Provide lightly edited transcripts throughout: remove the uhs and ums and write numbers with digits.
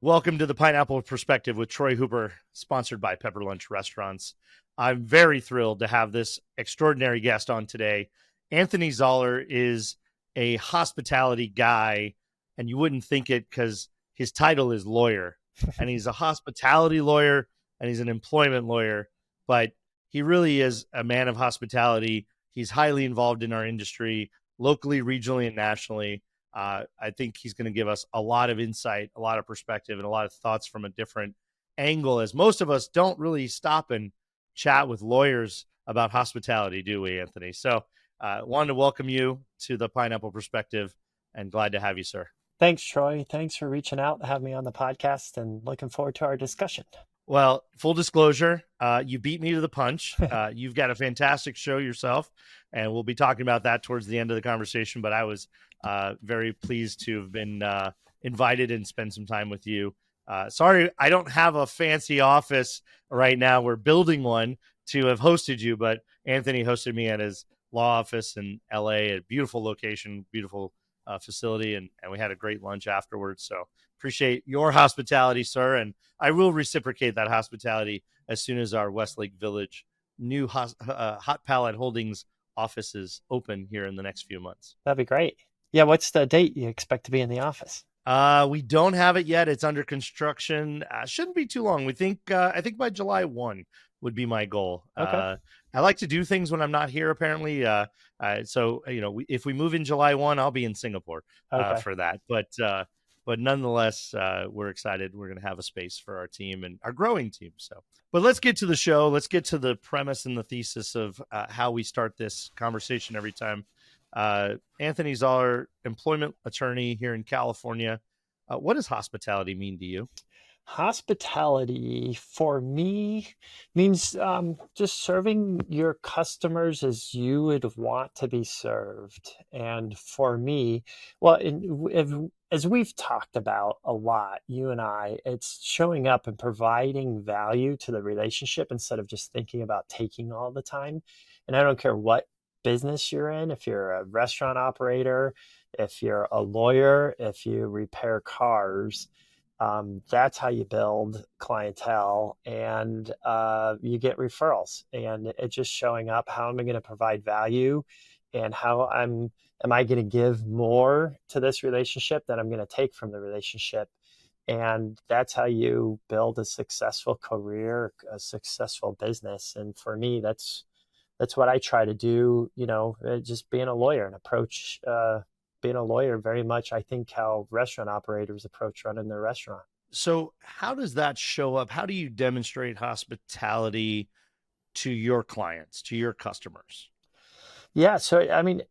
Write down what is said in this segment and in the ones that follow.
Welcome to the Pineapple Perspective with Troy Hooper, sponsored by Pepper Lunch Restaurants. I'm very thrilled to have this extraordinary guest on today. Anthony Zaller is a hospitality guy, and you wouldn't think it because his title is lawyer, and he's a hospitality lawyer and he's an employment lawyer, but he really is a man of hospitality. He's highly involved in our industry, locally, regionally, and nationally. I think he's going to give us a lot of insight, a lot of perspective, and a lot of thoughts from a different angle, as most of us don't really stop and chat with lawyers about hospitality, do we, Anthony? So wanted to welcome you to the Pineapple Perspective and glad to have you, sir. Thanks, Troy. Thanks for reaching out, having me on the podcast, and looking forward to our discussion. Well, full disclosure, you beat me to the punch. You've got a fantastic show yourself, and we'll be talking about that towards the end of the conversation. But I was very pleased to have been invited and spend some time with you. Sorry, I don't have a fancy office right now. We're building one to have hosted you, but Anthony hosted me at his law office in LA, a beautiful location, beautiful facility, and we had a great lunch afterwards. So appreciate your hospitality, sir, and I will reciprocate that hospitality as soon as our Westlake Village new Hot Palette Holdings offices open here in the next few months. That'd be great. Yeah, what's the date you expect to be in the office? We don't have it yet. It's under construction. Shouldn't be too long. I think by July 1 would be my goal. Okay. I like to do things when I'm not here, apparently. So, if we move in July 1, I'll be in Singapore Okay. for that. But nonetheless, we're excited. We're going to have a space for our team and our growing team. So, but let's get to the show. Let's get to the premise and the thesis of how we start this conversation every time. Anthony Zaller, employment attorney here in California. What does hospitality mean to you? Hospitality for me means just serving your customers as you would want to be served. And for me, well, as we've talked about a lot, you and I, it's showing up and providing value to the relationship instead of just thinking about taking all the time. And I don't care what business you're in, if you're a restaurant operator, if you're a lawyer, if you repair cars, that's how you build clientele, and you get referrals. And it's just showing up. How am I going to provide value, and am I going to give more to this relationship than I'm going to take from the relationship? And that's how you build a successful career, a successful business. And for me, that's what I try to do. Just being a lawyer and approach. Being a lawyer very much, I think, how restaurant operators approach running their restaurant. So, how does that show up? How do you demonstrate hospitality to your clients, to your customers? Yeah, so I mean,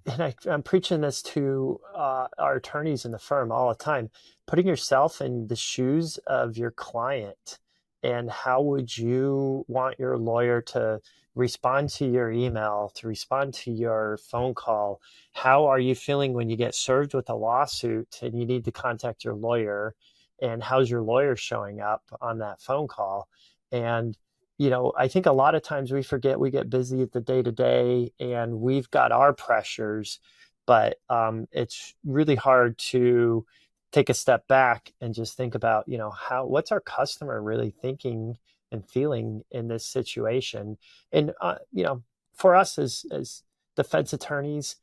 and I'm preaching this to our attorneys in the firm all the time. Putting yourself in the shoes of your client, and how would you want your lawyer to respond to your email, to respond to your phone call? How are you feeling when you get served with a lawsuit and you need to contact your lawyer? And how's your lawyer showing up on that phone call? And I think a lot of times we forget, we get busy at the day to day and we've got our pressures, but it's really hard to take a step back and just think about, what's our customer really thinking and feeling in this situation? And, for us as defense attorneys,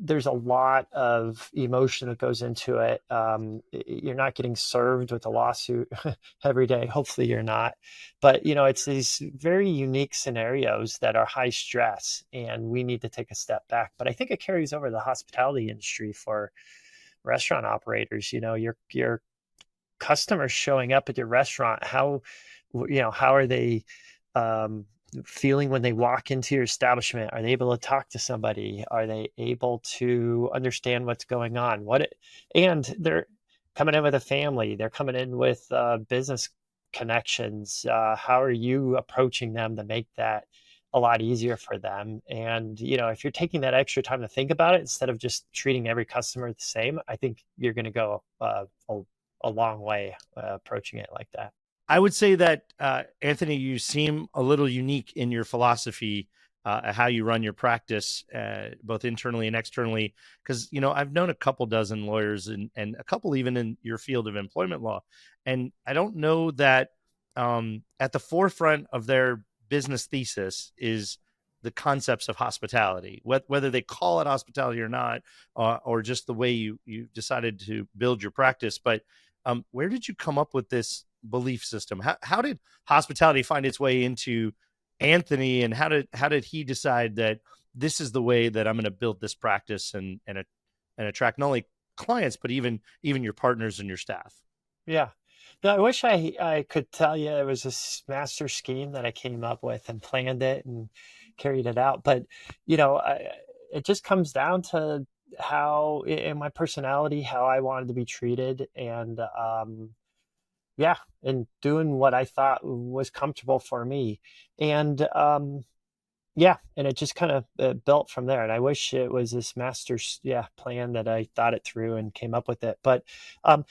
there's a lot of emotion that goes into it. You're not getting served with a lawsuit every day. Hopefully you're not. But, it's these very unique scenarios that are high stress and we need to take a step back. But I think it carries over the hospitality industry for restaurant operators. Your customers showing up at your restaurant, how are they feeling when they walk into your establishment? Are they able to talk to somebody? Are they able to understand what's going on? And they're coming in with a family. They're coming in with business connections. How are you approaching them to make that a lot easier for them? And, if you're taking that extra time to think about it instead of just treating every customer the same, I think you're going to go a long way approaching it like that. I would say that, Anthony, you seem a little unique in your philosophy how you run your practice, both internally and externally. Because I've known a couple dozen lawyers, and a couple even in your field of employment law, and I don't know that at the forefront of their business thesis is the concepts of hospitality, whether they call it hospitality or not, or just the way you decided to build your practice. But where did you come up with this belief system? How did hospitality find its way into Anthony, and how did he decide that this is the way that I'm going to build this practice and attract not only clients but even your partners and your staff? Yeah. No, I wish I could tell you it was this master scheme that I came up with and planned it and carried it out. But, it just comes down to how in my personality, how I wanted to be treated, and yeah, and doing what I thought was comfortable for me. And yeah, and it just kind of built from there. And I wish it was this master's, yeah, plan that I thought it through and came up with it. But and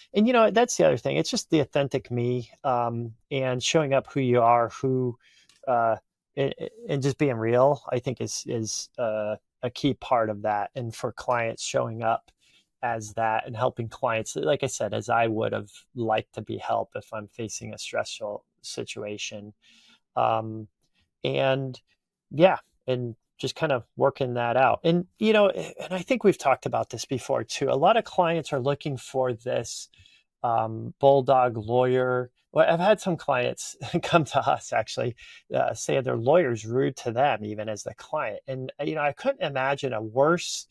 that's the other thing. It's just the authentic me, and showing up who you are, who uh, and just being real. I think is a key part of that. And for clients, showing up as that and helping clients, like I said, as I would have liked to be helped if I'm facing a stressful situation. Um, and yeah, and just kind of working that out. And and I think we've talked about this before too. A lot of clients are looking for this bulldog lawyer. Well, I've had some clients come to us actually, say their lawyer's rude to them even as the client. And I couldn't imagine a worse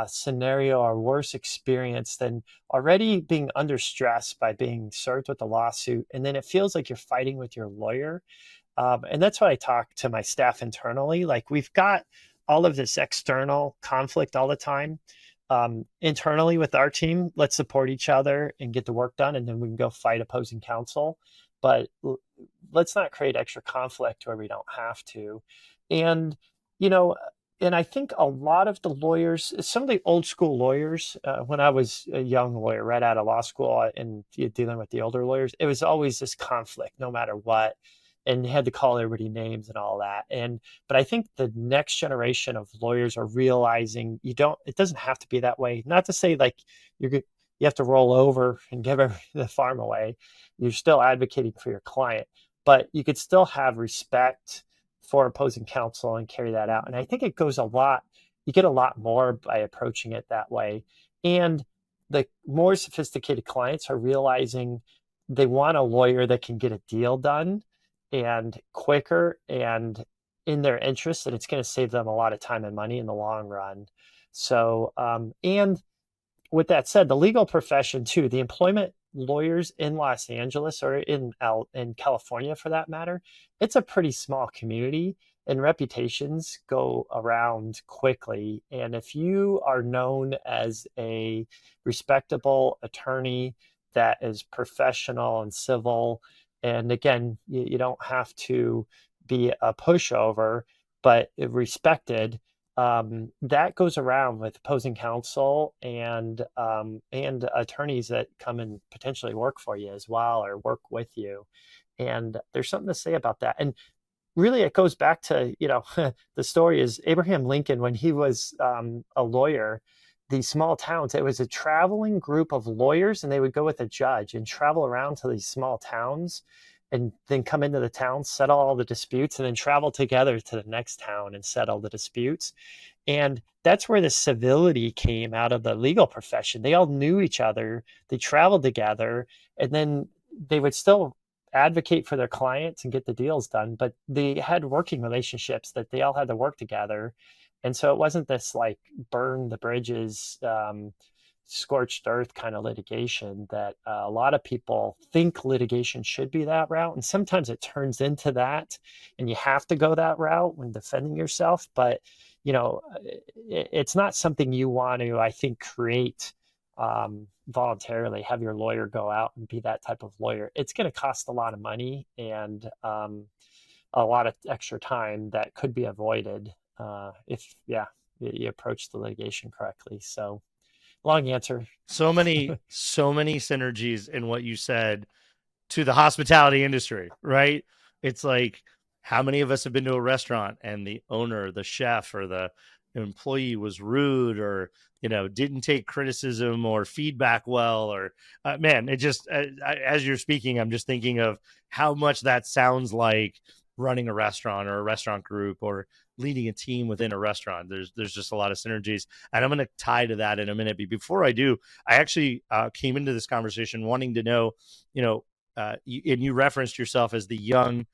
scenario or worse experience than already being under stress by being served with a lawsuit, and then it feels like you're fighting with your lawyer. And that's what I talk to my staff internally. Like, we've got all of this external conflict all the time. Internally with our team, let's support each other and get the work done, and then we can go fight opposing counsel. But let's not create extra conflict where we don't have to. And, you know, and I think a lot of the lawyers, some of the old school lawyers, when I was a young lawyer right out of law school and dealing with the older lawyers, it was always this conflict no matter what. And you had to call everybody names and all that. But I think the next generation of lawyers are realizing it doesn't have to be that way. Not to say like you have to roll over and give the farm away. You're still advocating for your client, but you could still have respect for opposing counsel and carry that out. And I think you get a lot more by approaching it that way. And the more sophisticated clients are realizing they want a lawyer that can get a deal done and quicker and in their interest, and it's going to save them a lot of time and money in the long run. So, and with that said, the legal profession too, the employment lawyers in Los Angeles or in California for that matter, it's a pretty small community and reputations go around quickly. And if you are known as a respectable attorney that is professional and civil, and again, you don't have to be a pushover, but respected, that goes around with opposing counsel and attorneys that come and potentially work for you as well or work with you. And there's something to say about that. And really, it goes back to the story is Abraham Lincoln when he was a lawyer. These small towns, it was a traveling group of lawyers, and they would go with a judge and travel around to these small towns and then come into the town, settle all the disputes, and then travel together to the next town and settle the disputes. And that's where the civility came out of the legal profession. They all knew each other, they traveled together, and then they would still advocate for their clients and get the deals done, but they had working relationships that they all had to work together. And so it wasn't this like burn the bridges, scorched earth kind of litigation that a lot of people think litigation should be that route. And sometimes it turns into that, and you have to go that route when defending yourself. But, it's not something you want to, I think, create voluntarily, have your lawyer go out and be that type of lawyer. It's going to cost a lot of money and a lot of extra time that could be avoided if, yeah, you approach the litigation correctly. So, long answer. So many synergies in what you said to the hospitality industry, right? It's like how many of us have been to a restaurant and the owner, the chef, or the employee was rude, or didn't take criticism or feedback well, or man, it just as you're speaking, I'm just thinking of how much that sounds like running a restaurant or a restaurant group or leading a team within a restaurant. There's just a lot of synergies, and I'm going to tie to that in a minute. But before I do, I actually came into this conversation wanting to know, and you referenced yourself as the young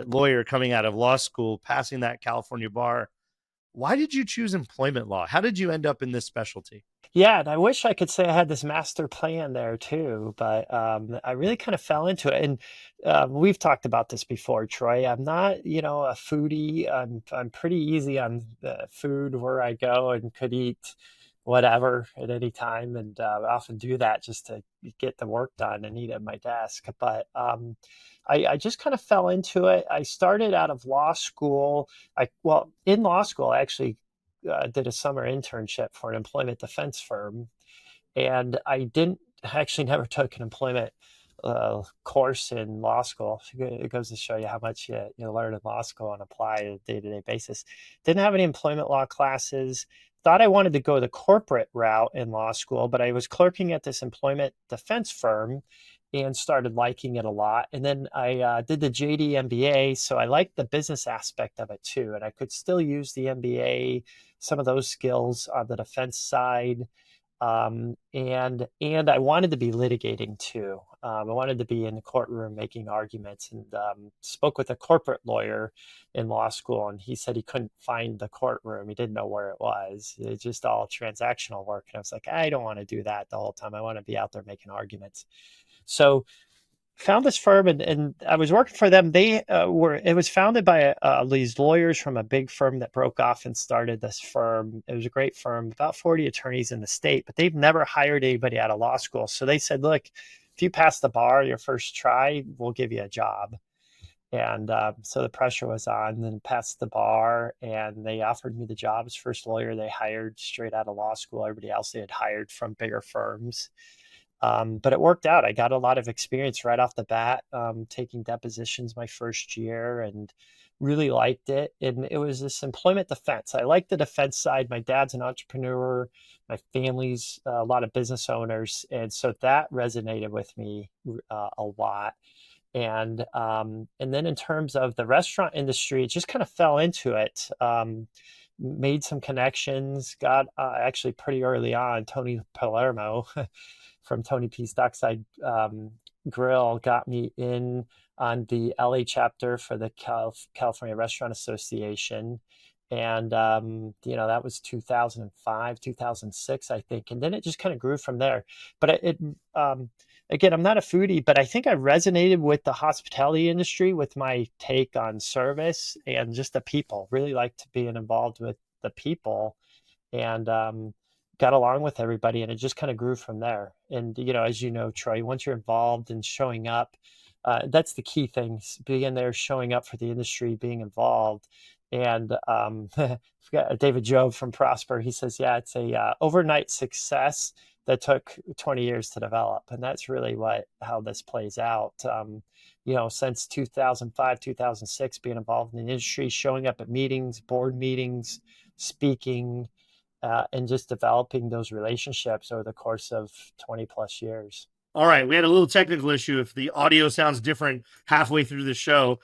lawyer coming out of law school, passing that California bar. Why did you choose employment law? How did you end up in this specialty? Yeah, and I wish I could say I had this master plan there too, but I really kind of fell into it. And we've talked about this before, Troy. I'm not, a foodie. I'm pretty easy on food where I go and could eat whatever at any time, and I often do that just to get the work done and eat at my desk. But I just kind of fell into it. I started out of law school. In law school, I actually did a summer internship for an employment defense firm, and I didn't actually never took an employment course in law school. It goes to show you how much you learn in law school and apply on a day-to-day basis. Didn't have any employment law classes. Thought I wanted to go the corporate route in law school, but I was clerking at this employment defense firm and started liking it a lot. And then I did the JD MBA, so I liked the business aspect of it too. And I could still use the MBA, some of those skills on the defense side. And I wanted to be litigating too. I wanted to be in the courtroom making arguments, and spoke with a corporate lawyer in law school, and he said he couldn't find the courtroom. He didn't know where it was. It's just all transactional work. And I was like, I don't want to do that the whole time. I want to be out there making arguments. So found this firm, and I was working for them. It was founded by these lawyers from a big firm that broke off and started this firm. It was a great firm, about 40 attorneys in the state, but they've never hired anybody out of law school. So they said, look, if you pass the bar your first try, we'll give you a job. And so the pressure was on, and passed the bar, and they offered me the job as first lawyer they hired straight out of law school. Everybody else they had hired from bigger firms. But it worked out. I got a lot of experience right off the bat, taking depositions my first year, and really liked it. And it was this employment defense. I like the defense side. My dad's an entrepreneur. My family's a lot of business owners. And so that resonated with me a lot. And then in terms of the restaurant industry, it just kind of fell into it. Made some connections, got actually pretty early on, Tony Palermo from Tony P's Dockside Grill got me in on the LA chapter for the California Restaurant Association. And, that was 2005, 2006, I think. And then it just kind of grew from there. But again, I'm not a foodie, but I think I resonated with the hospitality industry with my take on service and just the people. Really liked being involved with the people, and got along with everybody, and it just kind of grew from there. And as you know, Troy, once you're involved and showing up, that's the key thing: being there, showing up for the industry, being involved. And David Job from Prosper, he says, yeah, it's a overnight success that took 20 years to develop. And that's really how this plays out. Since 2005, 2006, being involved in the industry, showing up at meetings, board meetings, speaking, and just developing those relationships over the course of 20 plus years. All right, we had a little technical issue. If the audio sounds different halfway through the show,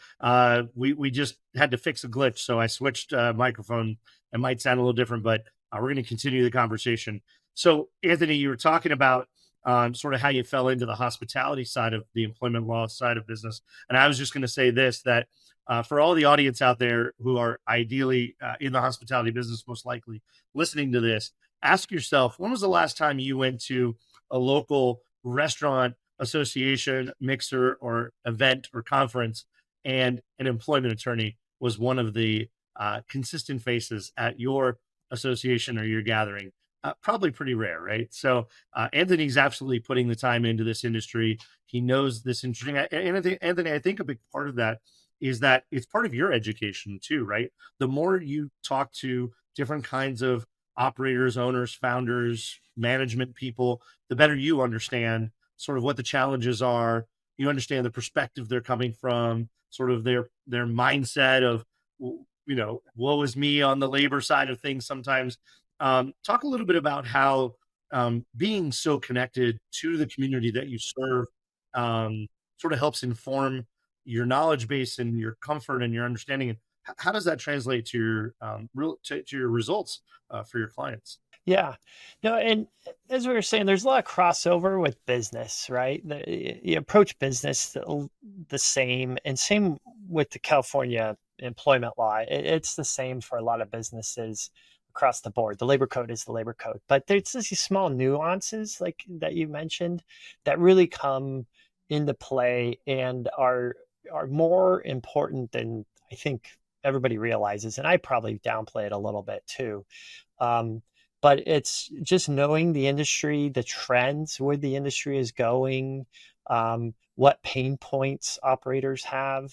we just had to fix a glitch. So I switched microphone. It might sound a little different, but we're going to continue the conversation. So Anthony, you were talking about sort of how you fell into the hospitality side of the employment law side of business. And I was just going to say this, that for all the audience out there who are ideally in the hospitality business, most likely listening to this, ask yourself, when was the last time you went to a local restaurant association mixer or event or conference and an employment attorney was one of the consistent faces at your association or your gathering? Probably pretty rare, right? So Anthony's absolutely putting the time into this industry. He knows this industry. And Anthony, I think a big part of that is that it's part of your education too, right? The more you talk to different kinds of operators, owners, founders, management people, the better you understand sort of what the challenges are. You understand the perspective they're coming from. sort of their mindset of, woe is me on the labor side of things sometimes. Talk a little bit about how being so connected to the community that you serve sort of helps inform your knowledge base and your comfort and your understanding. And how does that translate to your to your results for your clients? Yeah. No, and as we were saying, there's a lot of crossover with business, right? You approach business the same, and same with the California employment law. It's the same for a lot of businesses across the board. The labor code is the labor code, but there's these small nuances like that you mentioned that really come into play and are more important than I think everybody realizes. And I probably downplay it a little bit too. Um, but it's just knowing the industry, the trends, where the industry is going, what pain points operators have,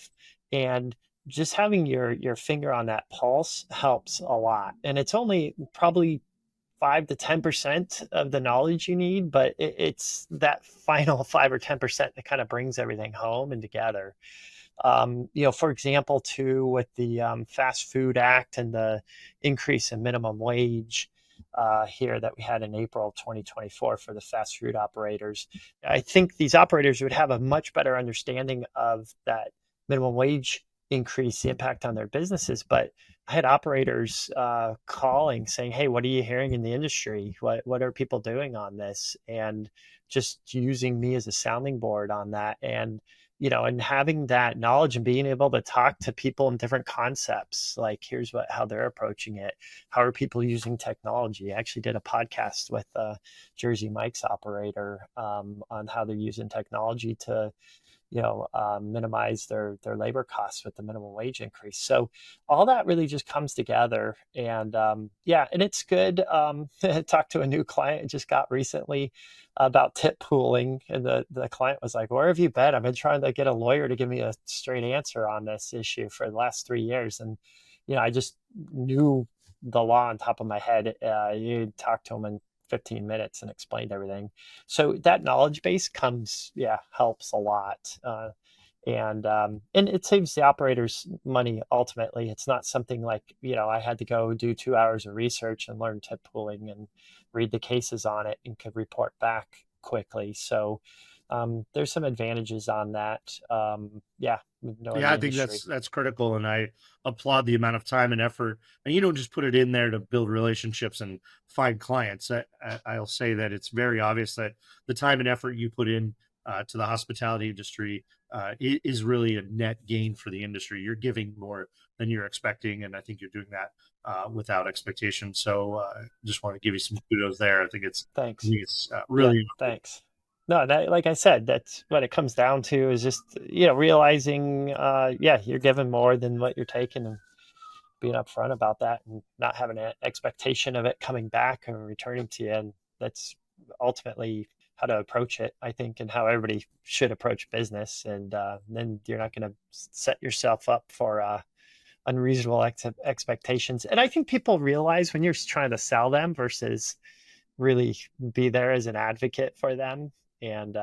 and just having your finger on that pulse helps a lot. And it's only probably 5 to 10% of the knowledge you need, but it's that final 5 or 10% that kind of brings everything home and together. For example, too, with the Fast Food Act and the increase in minimum wage here that we had in April 2024 for the fast food operators, I think these operators would have a much better understanding of that minimum wage increase, the impact on their businesses. But I had operators calling saying, "Hey, what are you hearing in the industry? What are people doing on this?" And just using me as a sounding board on that. And having that knowledge and being able to talk to people in different concepts, like here's how they're approaching it. How are people using technology? I actually did a podcast with Jersey Mike's operator on how they're using technology to minimize their labor costs with the minimum wage increase. So all that really just comes together, and and it's good. I talked to a new client I just got recently about tip pooling, and the client was like, "Where have you been? I've been trying to get a lawyer to give me a straight answer on this issue for the last 3 years," and I just knew the law on top of my head. You talk to him in 15 minutes and explained everything. So that knowledge base helps a lot. And it saves the operators money ultimately. It's not something like, I had to go do 2 hours of research and learn tip pooling and read the cases on it and could report back quickly. So there's some advantages on that. Knowing Yeah, the I think industry. that's critical, and I applaud the amount of time and effort. And you don't just put it in there to build relationships and find clients. I'll say that it's very obvious that the time and effort you put in to the hospitality industry is really a net gain for the industry. You're giving more than you're expecting, and I think you're doing that without expectation. So, just want to give you some kudos there. I Thanks. think it's Yeah, really thanks. No, that, like I said, that's what it comes down to is just, realizing, you're giving more than what you're taking and being upfront about that and not having an expectation of it coming back and returning to you. And that's ultimately how to approach it, I think, and how everybody should approach business. And then you're not going to set yourself up for unreasonable expectations. And I think people realize when you're trying to sell them versus really be there as an advocate for them. And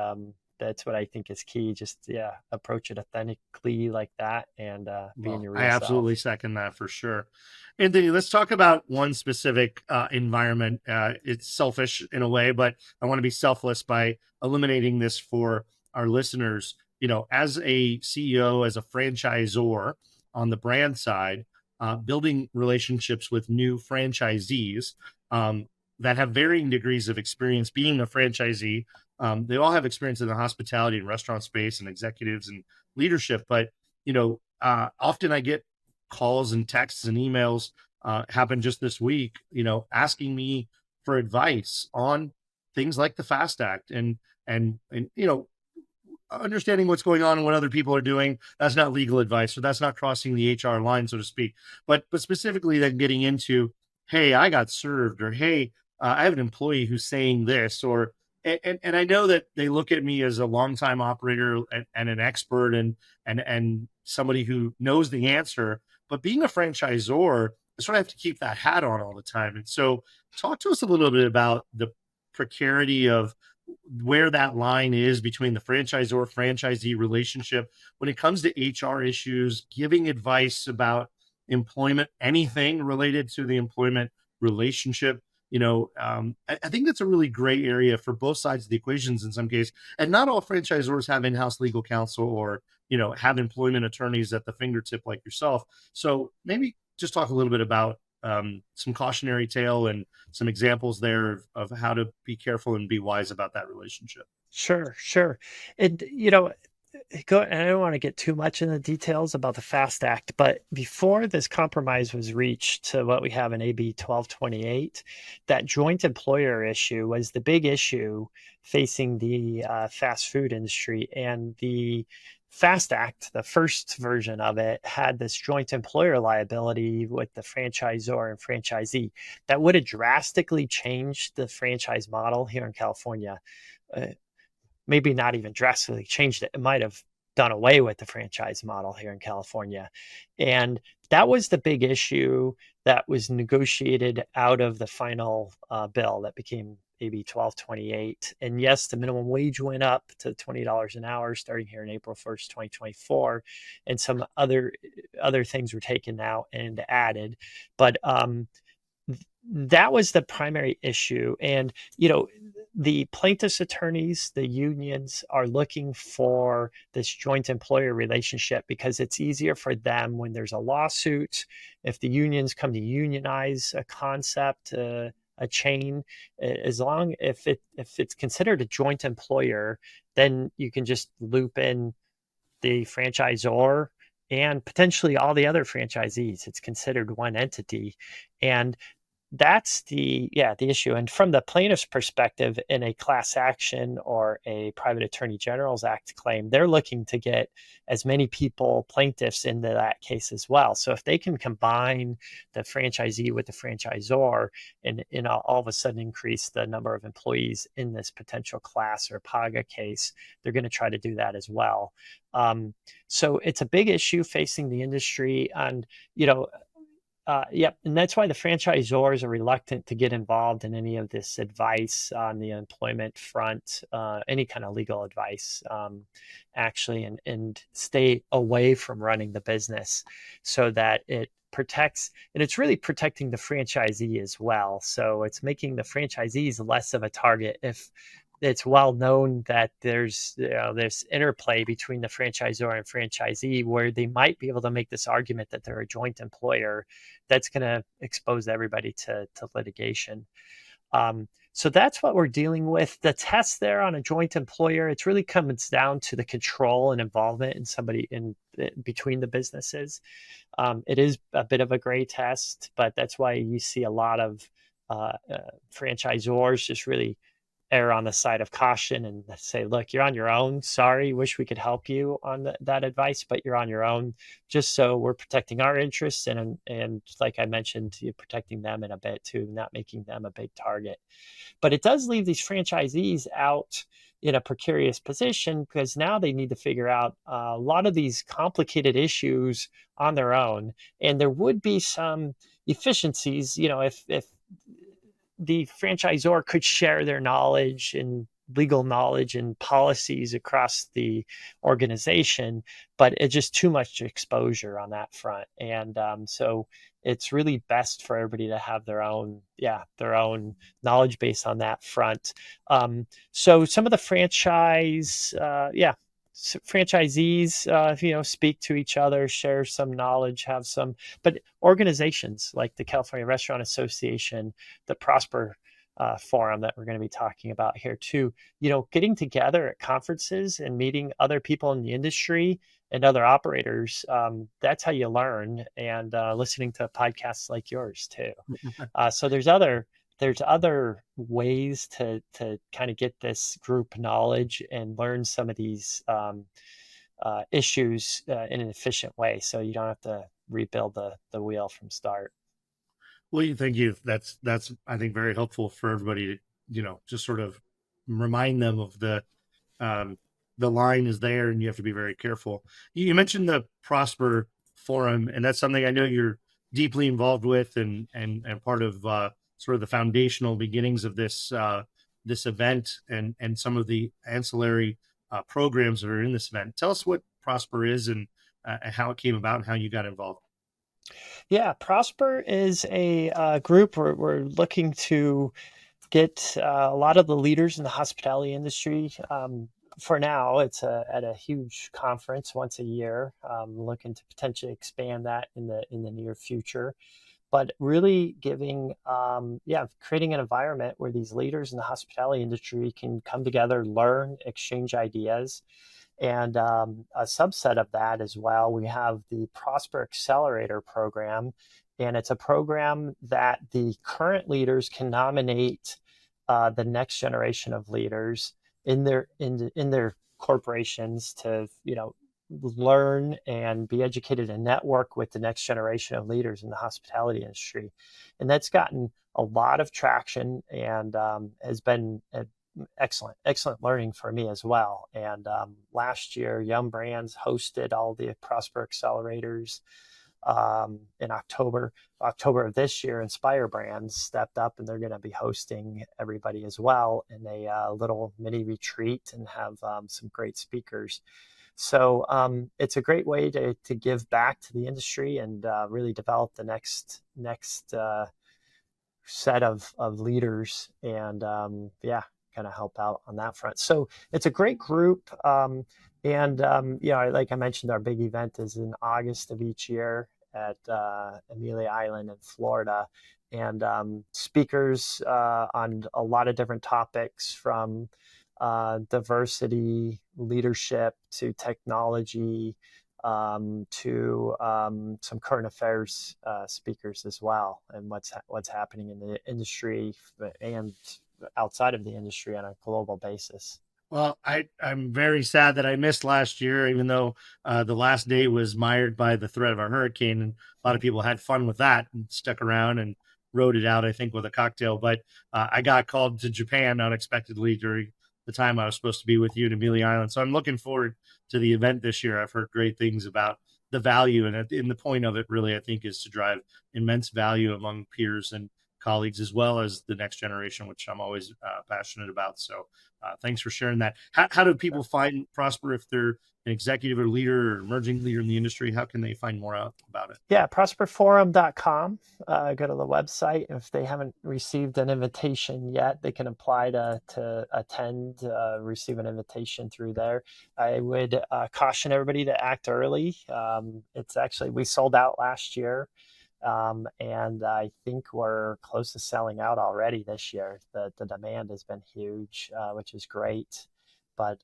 that's what I think is key. Just, approach it authentically like that and being well. your I real absolutely self. second that for sure. Anthony, let's talk about one specific environment. It's selfish in a way, but I want to be selfless by eliminating this for our listeners. As a CEO, as a franchisor on the brand side, building relationships with new franchisees that have varying degrees of experience being a franchisee. They all have experience in the hospitality and restaurant space and executives and leadership, but often I get calls and texts and emails happened just this week, asking me for advice on things like the Fast Act and understanding what's going on and what other people are doing. That's not legal advice, so that's not crossing the HR line, so to speak. But specifically, then getting into, hey, I got served, or hey, I have an employee who's saying this, or and I know that they look at me as a longtime operator and an expert and somebody who knows the answer. But being a franchisor, I sort of have to keep that hat on all the time. And so, talk to us a little bit about the precarity of where that line is between the franchisor franchisee relationship when it comes to HR issues, giving advice about employment, anything related to the employment relationship. I think that's a really gray area for both sides of the equations in some case. And not all franchisors have in-house legal counsel or, have employment attorneys at the fingertip like yourself. So maybe just talk a little bit about some cautionary tale and some examples there of how to be careful and be wise about that relationship. Sure, sure. And and I don't want to get too much in the details about the FAST Act, but before this compromise was reached to what we have in AB 1228, that joint employer issue was the big issue facing the fast food industry. And the FAST Act, the first version of it, had this joint employer liability with the franchisor and franchisee that would have drastically changed the franchise model here in California. Uh, Maybe not even drastically changed it. It might have done away with the franchise model here in California. And that was the big issue that was negotiated out of the final bill that became AB 1228. And yes, the minimum wage went up to $20 an hour starting here in April 1st, 2024. And some other things were taken out and added. But that was the primary issue. And, the plaintiffs' attorneys, the unions, are looking for this joint employer relationship because it's easier for them when there's a lawsuit. If the unions come to unionize a concept, a chain, if it's considered a joint employer, then you can just loop in the franchisor and potentially all the other franchisees. It's considered one entity. And that's the issue. And from the plaintiff's perspective, in a class action or a private attorney general's act claim, they're looking to get as many plaintiffs into that case as well. So if they can combine the franchisee with the franchisor and all of a sudden increase the number of employees in this potential class or PAGA case, they're going to try to do that as well. So it's a big issue facing the industry. And yep. And that's why the franchisors are reluctant to get involved in any of this advice on the employment front, any kind of legal advice, actually, and stay away from running the business so that it protects, and it's really protecting the franchisee as well. So it's making the franchisees less of a target if it's well known that there's this interplay between the franchisor and franchisee where they might be able to make this argument that they're a joint employer that's going to expose everybody to litigation. So that's what we're dealing with. The test there on a joint employer, it's really comes down to the control and involvement in somebody in between the businesses. It is a bit of a gray test, but that's why you see a lot of franchisors just really err on the side of caution and say, look, you're on your own. Sorry, wish we could help you on that advice, but you're on your own. Just so we're protecting our interests and like I mentioned, you're protecting them in a bit too, not making them a big target. But it does leave these franchisees out in a precarious position because now they need to figure out a lot of these complicated issues on their own. And there would be some efficiencies, if the franchisor could share their knowledge and legal knowledge and policies across the organization, but it's just too much exposure on that front. And so it's really best for everybody to have their own knowledge base on that front. So some of the franchisees, speak to each other, share some knowledge, but organizations like the California Restaurant Association, the Prosper Forum that we're going to be talking about here too, getting together at conferences and meeting other people in the industry and other operators, that's how you learn, and listening to podcasts like yours too. So there's other ways to kind of get this group knowledge and learn some of these issues in an efficient way, so you don't have to rebuild the wheel from start. Well, thank you. That's I think very helpful for everybody to just sort of remind them of the line is there, and you have to be very careful. You mentioned the Prosper Forum, and that's something I know you're deeply involved with, and part of sort of the foundational beginnings of this this event and some of the ancillary programs that are in this event. Tell us what Prosper is and how it came about and how you got involved. Yeah, Prosper is a group where we're looking to get a lot of the leaders in the hospitality industry. For now, it's at a huge conference once a year. Looking to potentially expand that in the near future, but really giving, creating an environment where these leaders in the hospitality industry can come together, learn, exchange ideas. And a subset of that as well, we have the Prosper Accelerator program. And it's a program that the current leaders can nominate the next generation of leaders in their corporations to, learn and be educated and network with the next generation of leaders in the hospitality industry. And that's gotten a lot of traction and has been excellent learning for me as well. And last year, Yum Brands hosted all the Prosper Accelerators in October of this year. Inspire Brands stepped up, and they're going to be hosting everybody as well in a little mini retreat and have some great speakers. So it's a great way to give back to the industry and really develop the next set of leaders and kind of help out on that front. So it's a great group. Like I mentioned, our big event is in August of each year at Amelia Island in Florida. And speakers on a lot of different topics from diversity, leadership, to technology, to some current affairs speakers as well, and what's happening in the industry and outside of the industry on a global basis. Well, I'm very sad that I missed last year, even though the last day was mired by the threat of a hurricane, and a lot of people had fun with that and stuck around and rode it out, I think, with a cocktail. But I got called to Japan unexpectedly during the time I was supposed to be with you in Amelia Island. So I'm looking forward to the event this year. I've heard great things about the value, and the point of it really, I think, is to drive immense value among peers and colleagues, as well as the next generation, which I'm always passionate about. So thanks for sharing that. How do people find Prosper if they're an executive or leader or emerging leader in the industry? How can they find more out about it? Yeah, prosperforum.com. Go to the website. If they haven't received an invitation yet, they can apply to attend, receive an invitation through there. I would caution everybody to act early. We sold out last year. And I think we're close to selling out already this year. The demand has been huge, which is great. But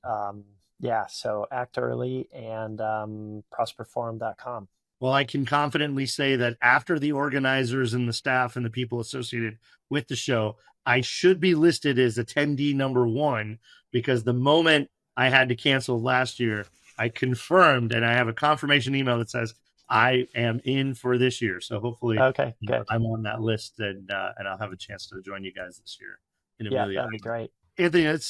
so act early and prosperforum.com. Well, I can confidently say that after the organizers and the staff and the people associated with the show, I should be listed as attendee number one, because the moment I had to cancel last year, I confirmed, and I have a confirmation email that says I am in for this year. So hopefully good. I'm on that list, and I'll have a chance to join you guys this year in Amelia. Yeah, that'd be great. Anthony, let's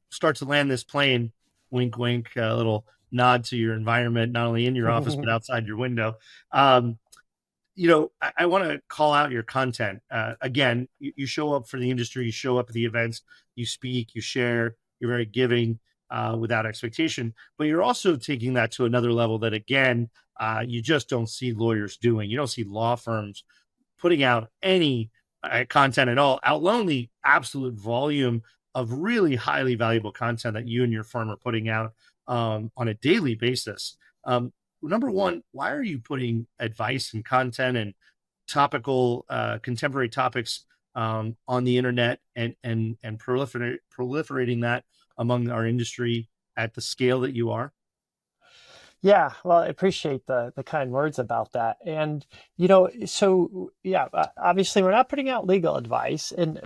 start to land this plane. Wink, wink, a little nod to your environment, not only in your office, but outside your window. I want to call out your content. Again, you show up for the industry, you show up at the events, you speak, you share, you're very giving without expectation, but you're also taking that to another level that, again, you just don't see lawyers doing. You don't see law firms putting out any content at all, outline the absolute volume of really highly valuable content that you and your firm are putting out on a daily basis. Number one, why are you putting advice and content and topical contemporary topics on the internet and proliferating that among our industry at the scale that you are? Yeah, well, I appreciate the kind words about that. And, obviously we're not putting out legal advice. And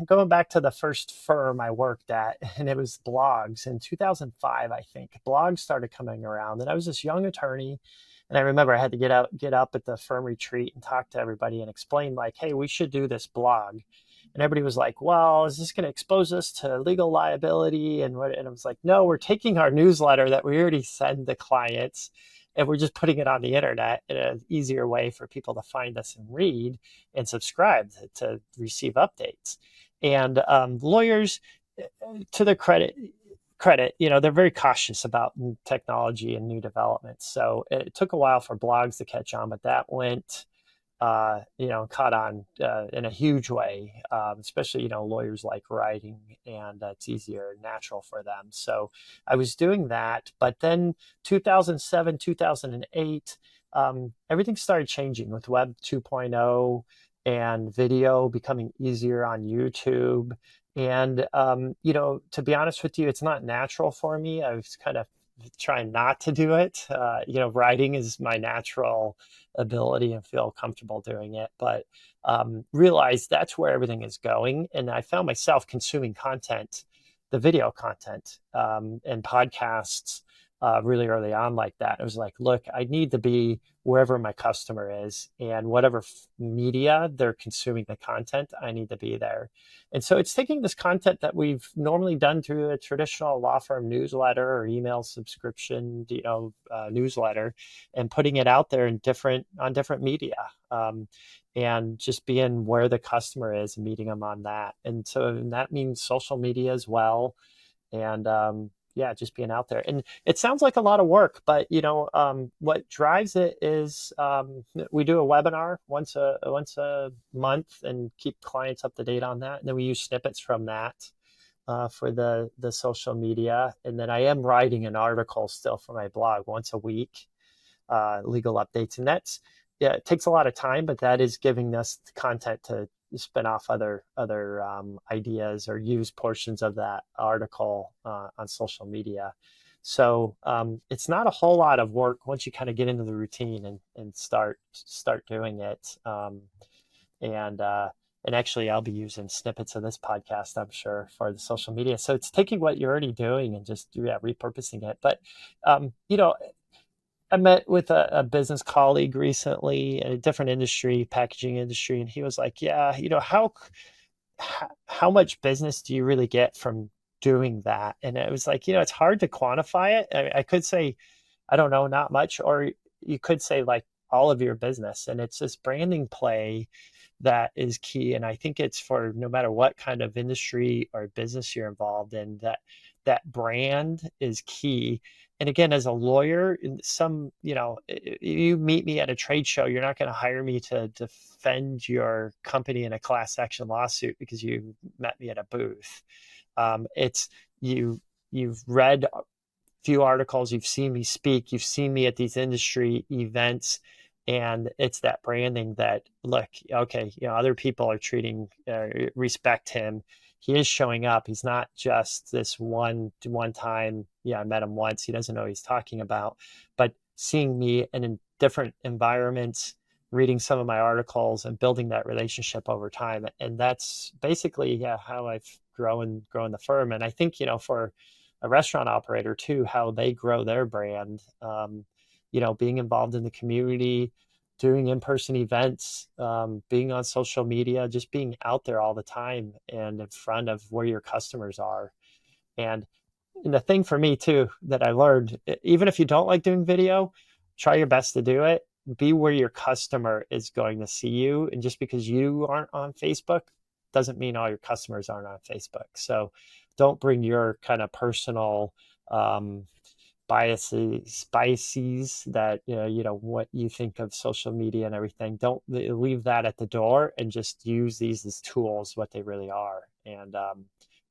going back to the first firm I worked at, and it was blogs in 2005, I think. Blogs started coming around, and I was this young attorney. And I remember I had to get up at the firm retreat and talk to everybody and explain, like, hey, we should do this blog. And everybody was like, well, is this going to expose us to legal liability? And I was like, no, we're taking our newsletter that we already send to clients, and we're just putting it on the internet in an easier way for people to find us and read and subscribe to receive updates. And lawyers, to their credit, they're very cautious about technology and new developments. So it took a while for blogs to catch on, but that went caught on in a huge way, especially, lawyers like writing, and it's easier and natural for them. So I was doing that. But then 2007, 2008, everything started changing with Web 2.0 and video becoming easier on YouTube. And, to be honest with you, it's not natural for me. I was kind of trying not to do it. Writing is my natural ability and feel comfortable doing it, but realize that's where everything is going. And I found myself consuming content, the video content, and podcasts really early on like that. I was like, look, I need to be wherever my customer is, and whatever media they're consuming the content, I need to be there. And so it's taking this content that we've normally done through a traditional law firm newsletter or email subscription, newsletter, and putting it out there on different media, and just being where the customer is and meeting them on that. And so that means social media as well. And yeah, just being out there. And it sounds like a lot of work, but what drives it is we do a webinar once a month and keep clients up to date on that. And then we use snippets from that for the social media. And then I am writing an article still for my blog once a week, legal updates. And yeah, it takes a lot of time, but that is giving us content to spin off other ideas or use portions of that article on social media. So it's not a whole lot of work once you kind of get into the routine and start doing it. And actually, I'll be using snippets of this podcast, I'm sure, for the social media. So it's taking what you're already doing and just repurposing it. But I met with a business colleague recently in a different industry, packaging industry, and he was like, "Yeah, how much business do you really get from doing that?" And it was like, it's hard to quantify it. I could say, I don't know, not much, or you could say like all of your business, and it's this branding play that is key. And I think it's for no matter what kind of industry or business you're involved in, that brand is key. And again, as a lawyer, you meet me at a trade show, you're not going to hire me to defend your company in a class action lawsuit because you met me at a booth. It's you've read a few articles, you've seen me speak, you've seen me at these industry events, and it's that branding that, look, okay, other people are respect him. He is showing up. He's not just this one time. Yeah, I met him once. He doesn't know what he's talking about. But seeing me in different environments, reading some of my articles, and building that relationship over time. And that's basically how I've grown the firm. And I think for a restaurant operator too, how they grow their brand. Being involved in the community, doing in-person events, being on social media, just being out there all the time and in front of where your customers are. And the thing for me too that I learned, even if you don't like doing video, try your best to do it. Be where your customer is going to see you. And just because you aren't on Facebook doesn't mean all your customers aren't on Facebook. So don't bring your kind of personal biases that what you think of social media and everything. Don't leave that at the door, and just use these as tools, what they really are, and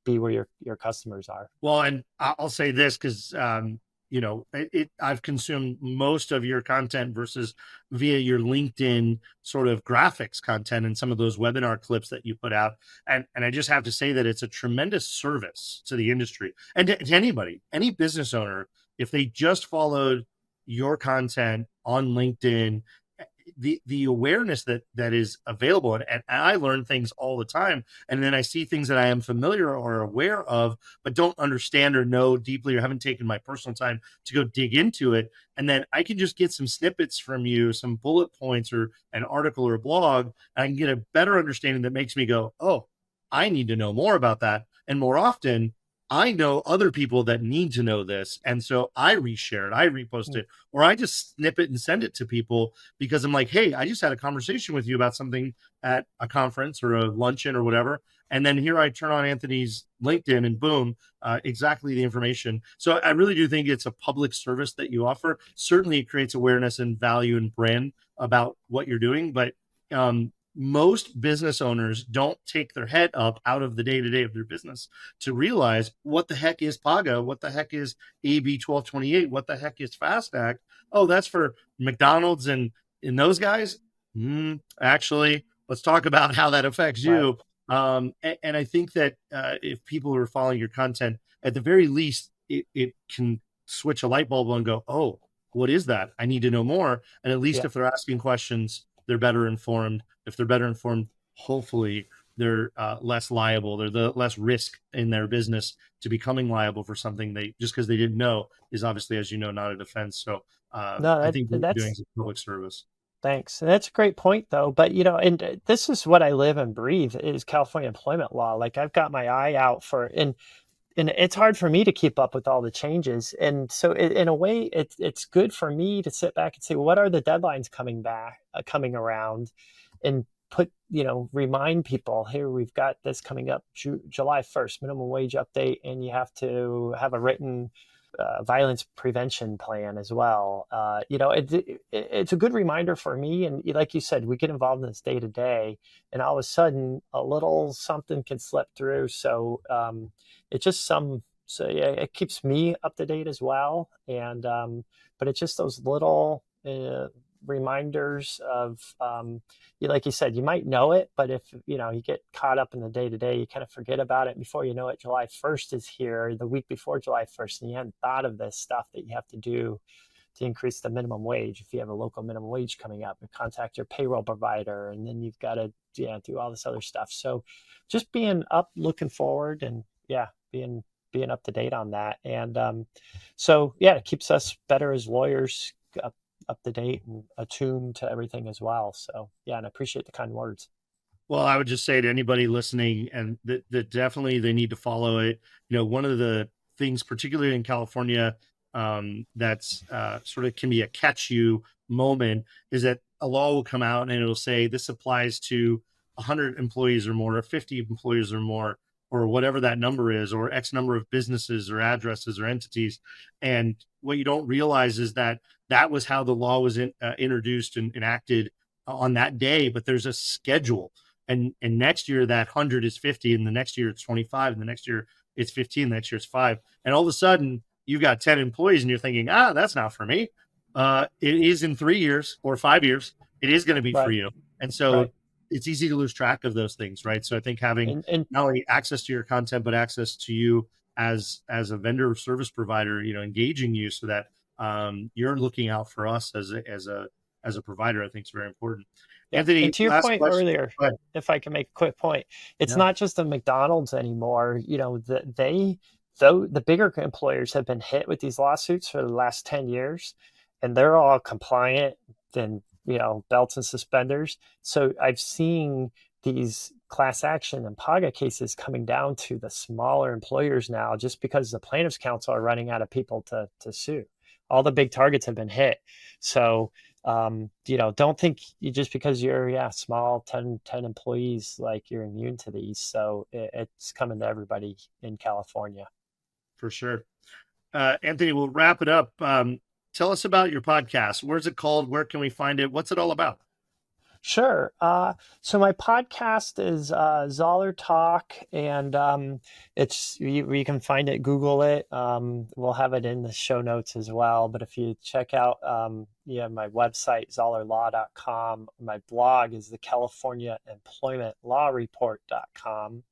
be where your customers are. Well, and I'll say this because I've consumed most of your content versus via your LinkedIn sort of graphics content and some of those webinar clips that you put out. And I just have to say that it's a tremendous service to the industry and to anybody, any business owner. If they just followed your content on LinkedIn, the awareness that is available, and I learn things all the time, and then I see things that I am familiar or aware of but don't understand or know deeply or haven't taken my personal time to go dig into it, and then I can just get some snippets from you, some bullet points or an article or a blog, and I can get a better understanding that makes me go, oh, I need to know more about that. And more often I know other people that need to know this. And so I reshare it, I repost Mm. it, or I just snip it and send it to people because I'm like, hey, I just had a conversation with you about something at a conference or a luncheon or whatever. And then here I turn on Anthony's LinkedIn and boom, exactly the information. So I really do think it's a public service that you offer. Certainly it creates awareness and value and brand about what you're doing. But most business owners don't take their head up out of the day to day of their business to realize what the heck is Paga, what the heck is AB 1228, what the heck is Fast Act. Oh, that's for McDonald's and those guys. Actually, let's talk about how that affects Right. you. And I think that if people are following your content, at the very least, it can switch a light bulb and go, oh, what is that? I need to know more. And at least Yeah. if they're asking questions, they're better informed. If they're better informed, hopefully they're less liable. They're the less risk in their business to becoming liable for something they just because they didn't know is obviously, as you know, not a defense. So No, I think what you're doing that's is a public service. thanks. That's a great point, though. But and this is what I live and breathe is California employment law. Like I've got my eye out for, and it's hard for me to keep up with all the changes. And so, in a way, it's good for me to sit back and say, what are the deadlines coming around, and remind people here we've got this coming up July 1st, minimum wage update, and you have to have a written violence prevention plan as well. It's a good reminder for me. And like you said, we get involved in this day to day, and all of a sudden, a little something can slip through. So it's just so yeah, it keeps me up to date as well. And but it's just those little reminders of like you said, you might know it, but if you get caught up in the day to day, you kind of forget about it. Before you know it, July 1st is here, the week before July 1st, and you hadn't thought of this stuff that you have to do to increase the minimum wage. If you have a local minimum wage coming up, you contact your payroll provider, and then you've got to do all this other stuff. So just being up, looking forward, and being up to date on that. And so yeah, it keeps us better as lawyers, up to date and attuned to everything as well. So yeah, and I appreciate the kind words. Well, I would just say to anybody listening, and that definitely they need to follow it. One of the things, particularly in California, that's sort of can be a catch you moment is that a law will come out and it'll say this applies to 100 employees or more, or 50 employees or more, or whatever that number is, or X number of businesses or addresses or entities. And what you don't realize is that that was how the law was introduced and enacted on that day, but there's a schedule. And next year that 100 is 50, and the next year it's 25, and the next year it's 15, the next year it's 5. And all of a sudden you've got 10 employees and you're thinking, that's not for me. It is in 3 years or 5 years. It is going to be for Right. you. And so Right. it's easy to lose track of those things, right? So I think having And not only access to your content, but access to you as a vendor or service provider, engaging you so that you're looking out for us as a provider, I think is very important. yeah, Anthony, and to your last point question. earlier, Go ahead. if I can make a quick point, it's Yeah, not just the McDonald's anymore. Though the bigger employers have been hit with these lawsuits for the last 10 years, and they're all compliant and belts and suspenders. So I've seen these class action and PAGA cases coming down to the smaller employers now, just because the plaintiffs council are running out of people to sue. All the big targets have been hit. So don't think you just because you're small 10 employees, like you're immune to these. So it's coming to everybody in California. for sure. Anthony, we'll wrap it up. Tell us about your podcast. Where's it called? Where can we find it? What's it all about? Sure. So my podcast is Zoller Talk, and it's you can find it, Google it. We'll have it in the show notes as well. But if you check out my website, zollerlaw.com, my blog is the California Employment Law Report.com.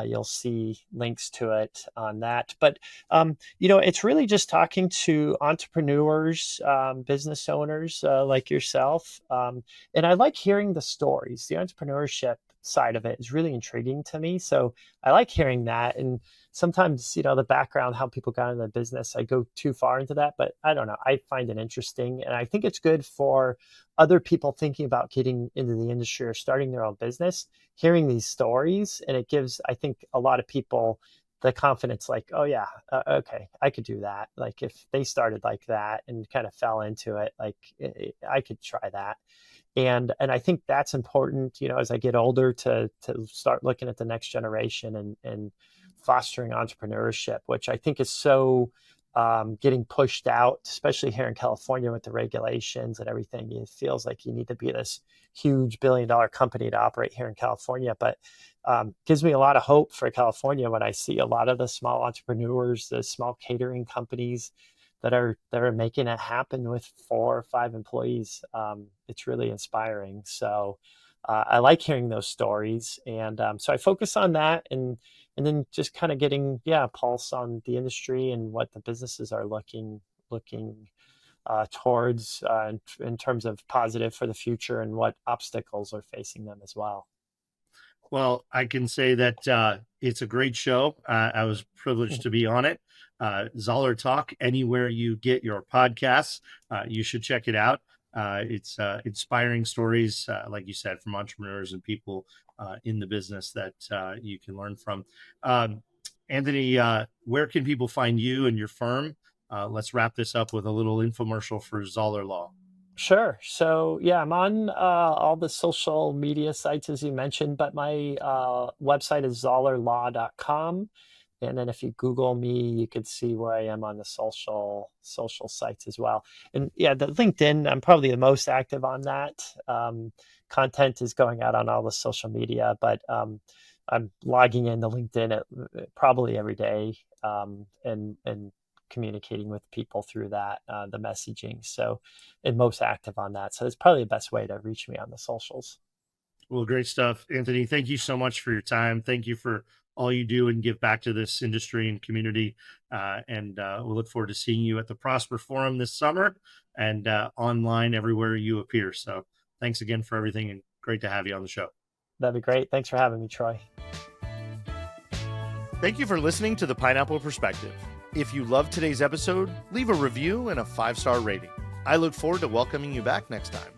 You'll see links to it on that. But, it's really just talking to entrepreneurs, business owners like yourself. And I like hearing the stories. The entrepreneurship side of it is really intriguing to me. So I like hearing that. And sometimes, the background, how people got into the business, I go too far into that, but I don't know. I find it interesting. And I think it's good for other people thinking about getting into the industry or starting their own business, hearing these stories. And it gives, I think, a lot of people the confidence, like, oh yeah, okay, I could do that. Like if they started like that and kind of fell into it, like I could try that. And I think that's important, as I get older, to start looking at the next generation and fostering entrepreneurship, which I think is so getting pushed out, especially here in California with the regulations and everything. It feels like you need to be this huge $1 billion company to operate here in California, but gives me a lot of hope for California when I see a lot of the small entrepreneurs, the small catering companies that are making it happen with 4 or 5 employees. It's really inspiring. So I like hearing those stories, and so I focus on that, and then just kind of getting a pulse on the industry and what the businesses are looking towards in terms of positive for the future and what obstacles are facing them as well. Well, I can say that it's a great show. I was privileged to be on it. Zaller Talk, anywhere you get your podcasts, you should check it out. It's inspiring stories, like you said, from entrepreneurs and people in the business that you can learn from. Anthony, where can people find you and your firm? Let's wrap this up with a little infomercial for Zaller Law. Sure. So yeah, I'm on all the social media sites as you mentioned, but my website is zollerlaw.com. And then if you Google me, you could see where I am on the social sites as well. And yeah, the LinkedIn, I'm probably the most active on that. Content is going out on all the social media, but I'm logging into LinkedIn probably every day, and communicating with people through that, the messaging. So, and most active on that. So it's probably the best way to reach me on the socials. Well, great stuff, Anthony. Thank you so much for your time. Thank you for all you do and give back to this industry and community. And we look forward to seeing you at the Prosper Forum this summer and online everywhere you appear. So thanks again for everything, and great to have you on the show. That'd be great. Thanks for having me, Troy. Thank you for listening to The Pineapple Perspective. If you loved today's episode, leave a review and a 5-star rating. I look forward to welcoming you back next time.